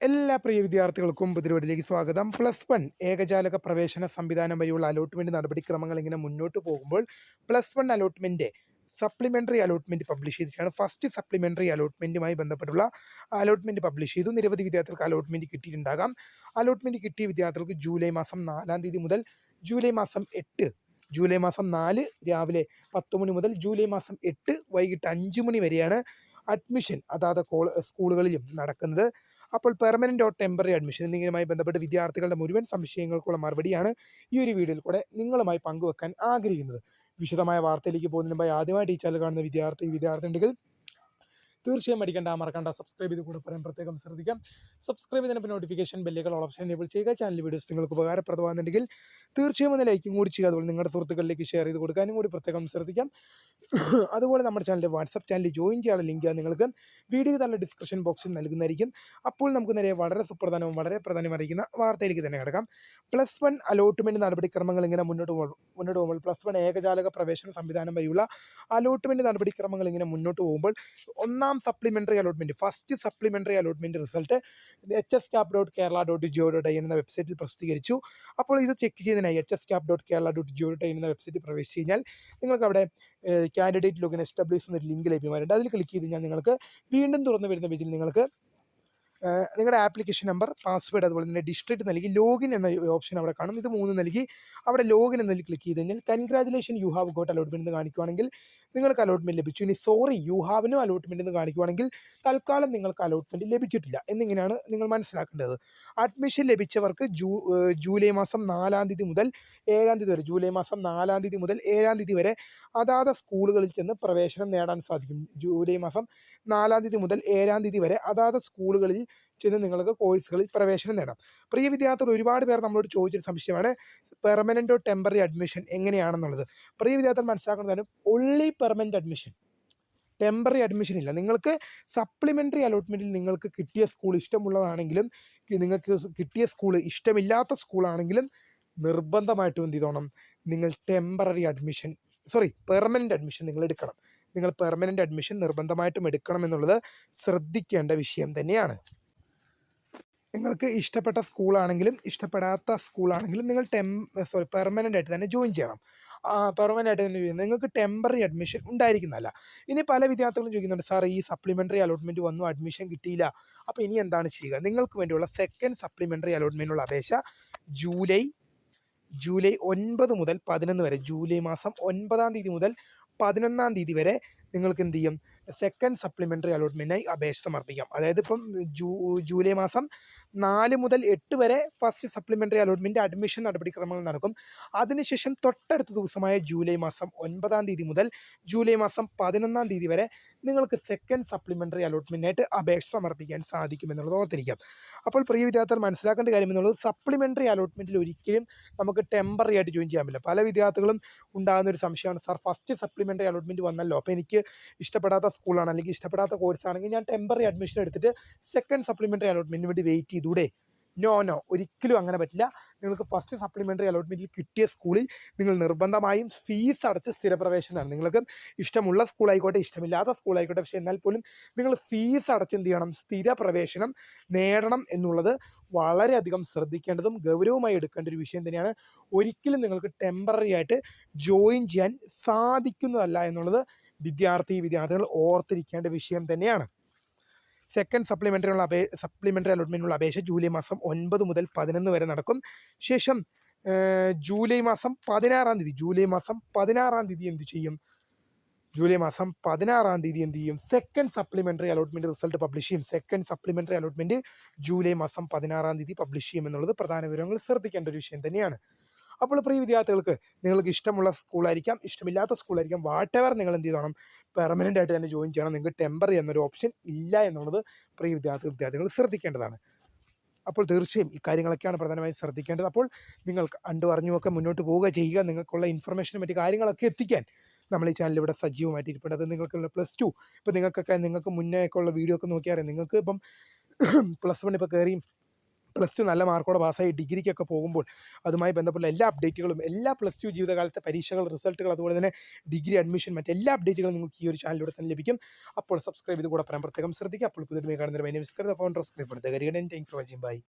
എല്ലാ പ്രിയ വിദ്യാർത്ഥികൾക്കും പുതിയൊരുവിലേക്ക് സ്വാഗതം. +1 ഏകജാലക പ്രവേശന സംവിധാനം വഴിയുള്ള അലോട്ട്മെന്റ് നടപടിക്രമങ്ങൾ ഇങ്ങനെ മുന്നോട്ട് പോകുമ്പോൾ +1 അലോട്ട്മെന്റ് സപ്ലിമെന്ററി അലോട്ട്മെന്റ് പബ്ലിഷ് ചെയ്തിട്ടാണ്. ഫസ്റ്റ് സപ്ലിമെന്ററി അലോട്ട്മെന്റുമായി ബന്ധപ്പെട്ടുള്ള അലോട്ട്മെന്റ് പബ്ലിഷ് ചെയ്തു. നിരവധി വിദ്യാർത്ഥികൾക്ക് അലോട്ട്മെന്റ് കിട്ടിയിട്ടുണ്ടാകാം. അലോട്ട്മെന്റ് കിട്ടിയ വിദ്യാർത്ഥികൾക്ക് ജൂലൈ മാസം 4 തീയതി മുതൽ ജൂലൈ മാസം 8, ജൂലൈ മാസം 4 രാവിലെ 10 മണി മുതൽ ജൂലൈ മാസം 8 വൈകിട്ട് 5 മണി വരെയാണ് അഡ്മിഷൻ അതാത് സ്കൂളുകളിലും നടക്കുന്നത്. അപ്പോൾ പെർമനന്റ് ഓർ ടെമ്പററി അഡ്മിഷൻ എന്നിങ്ങനെയുമായി ബന്ധപ്പെട്ട് വിദ്യാർത്ഥികളുടെ മുഴുവൻ സംശയങ്ങൾക്കുള്ള മറുപടിയാണ് ഈ ഒരു വീഡിയോയിൽ കൂടെ നിങ്ങളുമായി പങ്കുവെക്കാൻ ആഗ്രഹിക്കുന്നത്. വിശദമായ വാർത്തയിലേക്ക് പോകുന്നതിന് മുമ്പായി ആദ്യമായി ഈ ചാനൽ കാണുന്ന വിദ്യാർത്ഥികളുണ്ടെങ്കിൽ തീർച്ചയായും മറക്കണ്ട സബ്സ്ക്രൈബ് ചെയ്ത് കൂടെ പറയാൻ പ്രത്യേകം ശ്രദ്ധിക്കാം. സബ്സ്ക്രൈബ് ചെയ്തതിനൊപ്പം നോട്ടിഫിക്കേഷൻ ബെല്ലുകൾ ഓപ്ഷൻ എനേബിൾ ചെയ്യുക. ചാനൽ വീഡിയോസ് നിങ്ങൾക്ക് ഉപകാരപ്രദമാകുന്നുണ്ടെങ്കിൽ തീർച്ചയായും ഒന്ന് ലൈക്കും കൂടി ചെയ്യുക. അതുപോലെ നിങ്ങളുടെ സുഹൃത്തുക്കളിലേക്ക് ഷെയർ ചെയ്ത് കൊടുക്കാനും കൂടി പ്രത്യേകം ശ്രദ്ധിക്കാം. അതുപോലെ നമ്മുടെ ചാനലിൻ്റെ വാട്സപ്പ് ചാനലിൽ ജോയിൻ ചെയ്യാനുള്ള ലിങ്ക് നിങ്ങൾക്ക് വീഡിയോ തന്നെ ഡിസ്ക്രിപ്ഷൻ ബോക്സിൽ നൽകുന്നതായിരിക്കും. അപ്പോൾ നമുക്ക് നേരെ വളരെ സുപ്രധാനവും വളരെ പ്രധാനം അറിയിക്കുന്ന വാർത്തയിലേക്ക് തന്നെ കിടക്കാം. +1 അലോട്ട്മെന്റ് നടപടിക്രമങ്ങൾ ഇങ്ങനെ മുന്നോട്ട് പോകുമ്പോൾ +1 ഏകജാലക പ്രവേശന സംവിധാനം വഴിയുള്ള അലോട്ട്മെന്റ് നടപടിക്രമങ്ങൾ ഇങ്ങനെ മുന്നോട്ട് പോകുമ്പോൾ ഒന്നാം supplementary allotment first supplementary allotment result hscap.kerala.go.in എന്ന വെബ്സൈറ്റിൽ പ്രസിദ്ധീകരിച്ചു. അപ്പോൾ ഇത് ചെക്ക് ചെയ്യുന്നതിനായി hscap.kerala.go.in എന്ന വെബ്സൈറ്റിൽ പ്രവേശിച്ച് കഴിഞ്ഞാൽ നിങ്ങൾക്ക് അവിടെ കാൻഡിഡേറ്റ് ലോഗിൻ എസ്റ്റാബ്ലിഷ് എന്നൊരു ലിങ്ക് ലഭ്യമായിട്ടുണ്ട്. അതിൽ ക്ലിക്ക് ചെയ്ത് കഴിഞ്ഞാൽ നിങ്ങൾക്ക് വീണ്ടും തുറന്നു വരുന്ന പേജിൽ നിങ്ങൾക്ക് നിങ്ങളുടെ ആപ്ലിക്കേഷൻ നമ്പർ, പാസ്വേഡ്, അതുപോലെ തന്നെ ഡിസ്ട്രിക്ട് നൽകി ലോഗിൻ എന്ന ഓപ്ഷൻ അവിടെ കാണും. ഇത് 3 നൽകി അവിടെ ലോഗിൻ എന്നതിൽ ക്ലിക്ക് ചെയ്ത് കഴിഞ്ഞാൽ congratulation you have got allotment എന്ന് കാണിക്കുവാണെങ്കിൽ നിങ്ങൾക്ക് അലോട്ട്മെന്റ് ലഭിച്ചു. ഇനി സോറി യു ഹാവിനും അലോട്ട്മെന്റ് എന്ന് കാണിക്കുവാണെങ്കിൽ തൽക്കാലം നിങ്ങൾക്ക് അലോട്ട്മെന്റ് ലഭിച്ചിട്ടില്ല എന്നിങ്ങനെയാണ് നിങ്ങൾ മനസ്സിലാക്കേണ്ടത്. അഡ്മിഷൻ ലഭിച്ചവർക്ക് ജൂലൈ മാസം 4 തീയതി മുതൽ 7 തീയതി വരെ ജൂലൈ മാസം 4 തീയതി മുതൽ 7 തീയതി വരെ അതാത് സ്കൂളുകളിൽ ചെന്ന് പ്രവേശനം നേടാൻ സാധിക്കും. ജൂലൈ മാസം 4 തീയതി മുതൽ 7 തീയതി വരെ അതാത് സ്കൂളുകളിൽ ചെന്ന് നിങ്ങൾക്ക് കോഴ്സുകളിൽ പ്രവേശനം നേടാം. പ്രിയ വിദ്യാർത്ഥികൾ, ഒരുപാട് പേർ നമ്മളോട് ചോദിച്ചൊരു സംശയമാണ് പെർമനൻ്റ് ഓർ ടെമ്പററി അഡ്മിഷൻ എങ്ങനെയാണെന്നുള്ളത്. പ്രിയ വിദ്യാർത്ഥികൾ മനസ്സിലാക്കുന്നതാണ് only permanent admission, temporary admission ഇല്ല. നിങ്ങൾക്ക് സപ്ലിമെൻ്ററി അലോട്ട്മെൻറ്റിൽ നിങ്ങൾക്ക് കിട്ടിയ സ്കൂൾ ഇഷ്ടമുള്ളതാണെങ്കിലും നിങ്ങൾക്ക് കിട്ടിയ സ്കൂൾ ഇഷ്ടമില്ലാത്ത സ്കൂളാണെങ്കിലും നിർബന്ധമായിട്ടും എന്ത് ചെയ്തോണം, നിങ്ങൾ പെർമനൻ്റ് അഡ്മിഷൻ നിങ്ങൾ എടുക്കണം. നിങ്ങൾ പെർമനൻ്റ് അഡ്മിഷൻ നിർബന്ധമായിട്ടും എടുക്കണം എന്നുള്ളത് ശ്രദ്ധിക്കേണ്ട വിഷയം തന്നെയാണ്. നിങ്ങൾക്ക് ഇഷ്ടപ്പെട്ട സ്കൂളാണെങ്കിലും ഇഷ്ടപ്പെടാത്ത സ്കൂളാണെങ്കിലും നിങ്ങൾ പെർമനൻ്റ് ആയിട്ട് തന്നെ ജോയിൻ ചെയ്യണം. പെർമനൻ്റ് ആയിട്ട് തന്നെ ചെയ്യുന്നത് നിങ്ങൾക്ക് ടെമ്പററി അഡ്മിഷൻ ഉണ്ടായിരിക്കുന്നതല്ല. ഇനി പല വിദ്യാർത്ഥികളും ചോദിക്കുന്നുണ്ട്, സാർ ഈ സപ്ലിമെൻ്ററി അലോട്ട്മെൻറ്റ് വന്നു, അഡ്മിഷൻ കിട്ടിയില്ല, അപ്പോൾ ഇനി എന്താണ് ചെയ്യുക? നിങ്ങൾക്ക് വേണ്ടിയുള്ള സെക്കൻഡ് സപ്ലിമെൻ്ററി അലോട്ട്മെൻറ്റിനുള്ള അപേക്ഷ ജൂലൈ 9 മുതൽ 11 വരെ, ജൂലൈ മാസം 9 തീയതി മുതൽ 11 തീയതി വരെ നിങ്ങൾക്ക് എന്ത് ചെയ്യും, സെക്കൻഡ് സപ്ലിമെൻ്ററി അലോട്ട്മെൻറ്റിനായി അപേക്ഷ സമർപ്പിക്കാം. അതായത് ഇപ്പം ജൂലൈ മാസം 4 മുതൽ 8 വരെ ഫസ്റ്റ് സപ്ലിമെൻ്ററി അലോട്ട്മെൻറ്റ് അഡ്മിഷൻ നടപടിക്രമങ്ങൾ നടക്കും. അതിനുശേഷം തൊട്ടടുത്ത ദിവസമായ ജൂലൈ മാസം 9 തീയതി മുതൽ ജൂലൈ മാസം 11 തീയതി വരെ നിങ്ങൾക്ക് സെക്കൻഡ് സപ്ലിമെൻ്ററി അലോട്ട്മെൻറ്റിനായിട്ട് അപേക്ഷ സമർപ്പിക്കാൻ സാധിക്കുമെന്നുള്ളത് ഓർത്തിരിക്കാം. അപ്പോൾ പ്രിയ വിദ്യാർത്ഥികൾ മനസ്സിലാക്കേണ്ട കാര്യം എന്നുള്ളത് സപ്ലിമെൻ്ററി അലോട്ട്മെൻറ്റിൽ ഒരിക്കലും നമുക്ക് ടെമ്പററി ആയിട്ട് ജോയിൻ ചെയ്യാൻ പറ്റില്ല. പല വിദ്യാർത്ഥികളും ഉണ്ടാകുന്ന ഒരു സംശയമാണ്, സാർ ഫസ്റ്റ് സപ്ലിമെൻ്ററി അലോട്ട്മെൻറ്റ് വന്നല്ലോ, അപ്പോൾ എനിക്ക് ഇഷ്ടപ്പെടാത്ത സ്കൂളാണ് അല്ലെങ്കിൽ ഇഷ്ടപ്പെടാത്ത കോഴ്സാണെങ്കിൽ ഞാൻ ടെമ്പററി അഡ്മിഷൻ എടുത്തിട്ട് സെക്കൻഡ് സപ്ലിമെൻ്ററി അലോട്ട്മെൻറ്റിന് വേണ്ടി വെയിറ്റ് ചെയ്തൂടെ? നോ, ഒരിക്കലും അങ്ങനെ പറ്റില്ല. നിങ്ങൾക്ക് ഫസ്റ്റ് സപ്ലിമെൻ്ററി അലോട്ട്മെൻറ്റിൽ കിട്ടിയ സ്കൂളിൽ നിങ്ങൾ നിർബന്ധമായും ഫീസ് അടച്ച് സ്ഥിരപ്രവേശനമാണ്. നിങ്ങൾക്ക് ഇഷ്ടമുള്ള സ്കൂളായിക്കോട്ടെ ഇഷ്ടമില്ലാത്ത സ്കൂളായിക്കോട്ടെ, പക്ഷേ എന്നാൽ പോലും നിങ്ങൾ ഫീസ് അടച്ച് എന്ത് ചെയ്യണം, സ്ഥിരപ്രവേശനം നേടണം എന്നുള്ളത് വളരെയധികം ശ്രദ്ധിക്കേണ്ടതും ഗൗരവമായി എടുക്കേണ്ട ഒരു വിഷയം തന്നെയാണ്. ഒരിക്കലും നിങ്ങൾക്ക് ടെമ്പററി ആയിട്ട് ജോയിൻ ചെയ്യാൻ സാധിക്കുന്നതല്ല എന്നുള്ളത് വിദ്യാർത്ഥികൾ ഓർത്തിരിക്കേണ്ട വിഷയം തന്നെയാണ്. സെക്കൻഡ് സപ്ലിമെൻ്ററി അലോട്ട്മെൻറ്റിനുള്ള അപേക്ഷ ജൂലൈ മാസം 9 മുതൽ 11 വരെ നടക്കും. ശേഷം ജൂലൈ മാസം 16 തീയതി എന്ത് ചെയ്യും, second supplementary allotment result publish ചെയ്യും. സെക്കൻഡ് സപ്ലിമെൻ്ററി അലോട്ട്മെൻറ്റ് ജൂലൈ മാസം 16 തീയതി പബ്ലിഷ് ചെയ്യും എന്നുള്ളത് പ്രധാന വിവരങ്ങൾ ശ്രദ്ധിക്കേണ്ട ഒരു വിഷയം തന്നെയാണ്. അപ്പോൾ പ്രിയ വിദ്യാർത്ഥികൾക്ക് നിങ്ങൾക്ക് ഇഷ്ടമുള്ള സ്കൂളായിരിക്കാം, ഇഷ്ടമില്ലാത്ത സ്കൂളായിരിക്കാം, വാട്ടെവർ നിങ്ങൾ എന്ത് ചെയ്യണം, പെർമനൻ്റ് ആയിട്ട് തന്നെ ജോയിൻ ചെയ്യണം. നിങ്ങൾക്ക് ടെമ്പററി എന്നൊരു ഓപ്ഷൻ ഇല്ല എന്നുള്ളത് പ്രിയ വിദ്യാർത്ഥികൾ ശ്രദ്ധിക്കേണ്ടതാണ്. അപ്പോൾ തീർച്ചയായും ഈ കാര്യങ്ങളൊക്കെയാണ് പ്രധാനമായും ശ്രദ്ധിക്കേണ്ടത്. അപ്പോൾ നിങ്ങൾക്ക് അറിഞ്ഞുമൊക്കെ മുന്നോട്ട് പോവുക ചെയ്യുക. നിങ്ങൾക്കുള്ള ഇൻഫർമേഷനും മറ്റു കാര്യങ്ങളൊക്കെ എത്തിക്കാൻ നമ്മൾ ഈ ചാനൽ ഇവിടെ സജീവമായിട്ട് ഇരിപ്പുണ്ട്. അത് നിങ്ങൾക്കുള്ള +2 ഇപ്പോൾ നിങ്ങൾക്ക് മുന്നേ ഒക്കെ ഉള്ള വീഡിയോ ഒക്കെ നോക്കിയാൽ നിങ്ങൾക്ക് ഇപ്പം +1 ഇപ്പോൾ കയറി +2 നല്ല മാർക്കോടെ പാസ്സായി ഡിഗ്രിക്കൊക്കെ പോകുമ്പോൾ അതുമായി ബന്ധപ്പെട്ട എല്ലാ അപ്ഡേറ്റുകളും, എല്ലാ +2 ജീവിതകാലത്തെ പരീക്ഷകൾ, റിസൾട്ടുകൾ, അതുപോലെ തന്നെ ഡിഗ്രി അഡ്മിഷൻ, മറ്റെല്ലാ അപ്ഡേറ്റുകളും നിങ്ങൾക്ക് ഈ ഒരു ചാനലിലൂടെ തന്നെ ലഭിക്കും. അപ്പോൾ സബ്സ്ക്രൈബ് ചെയ്ത് കൂടെ പറയാൻ പ്രത്യേകം ശ്രദ്ധിക്കുക. അപ്പോൾ പുതിയ കാണുന്നൊരു മൈ നെയിം ഈസ് കർ, the founder of Scribe. Thank for watching. By.